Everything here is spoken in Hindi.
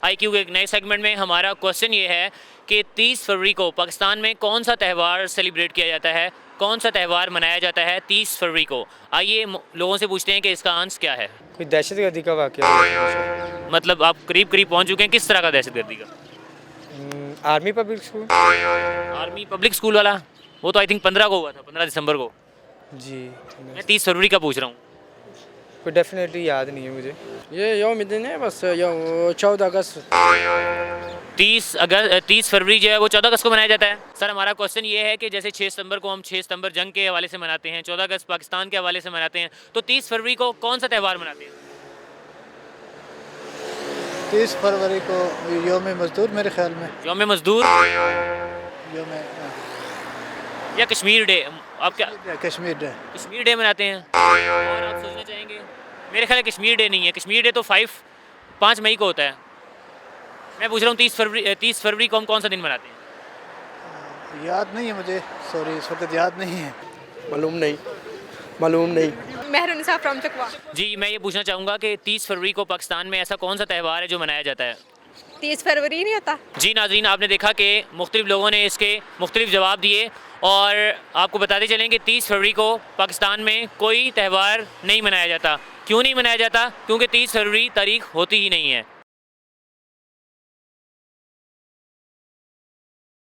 IQ के एक नए सेगमेंट में हमारा क्वेश्चन ये है कि 30 फरवरी को पाकिस्तान में कौन सा त्यौहार सेलिब्रेट किया जाता है, कौन सा त्यौहार मनाया जाता है 30 फरवरी को। आइए लोगों से पूछते हैं कि इसका आंसर क्या है। कोई दहशतगर्दी का वाक़या है। मतलब आप करीब करीब पहुंच चुके हैं, किस तरह का दहशतगर्दी का? Army public school. Army public school वाला, वो तो आई थिंक 15 को हुआ था, 15 दिसंबर को। जी मैं 30 फरवरी का पूछ रहा हूँ। कोई डेफिनेटली याद नहीं है मुझे। ये यौम दिन है बस, 14 अगस्त। 30 फरवरी जो है वो 14 अगस्त को मनाया जाता है। सर हमारा क्वेश्चन ये है कि जैसे 6 सितंबर को हम 6 सितंबर जंग के हवाले से मनाते हैं, 14 अगस्त पाकिस्तान के हवाले से मनाते हैं, तो 30 फरवरी को कौन सा त्यौहार मनाते हैं? 30 फरवरी को योम मजदूर मेरे ख्याल में। यौम मजदूर योम या कश्मीर डे? आप क्या कश्मीर डे। कश्मीर डे मनाते हैं? और आप सोचना चाहेंगे? मेरे ख्याल में कश्मीर डे नहीं है, कश्मीर डे तो 5 मई को होता है। मैं पूछ रहा हूँ 30 फरवरी को हम कौन सा दिन मनाते हैं? याद नहीं है मुझे, सॉरी इस वक्त याद नहीं है। मालूम नहीं। मेहरुनिसा फ्रॉम चकवा। जी मैं ये पूछना चाहूँगा कि 30 फरवरी को पाकिस्तान में ऐसा कौन सा त्यौहार है जो मनाया जाता है? 30 फरवरी नहीं होता? जी नाज़रीन, आपने देखा कि मुख्तलिफ लोगों ने इसके मुख्तलिफ जवाब दिए और आपको बताते चलें कि 30 फरवरी को पाकिस्तान में कोई त्यौहार नहीं मनाया जाता। क्यों नहीं मनाया जाता? क्योंकि 30 फरवरी तारीख होती ही नहीं है।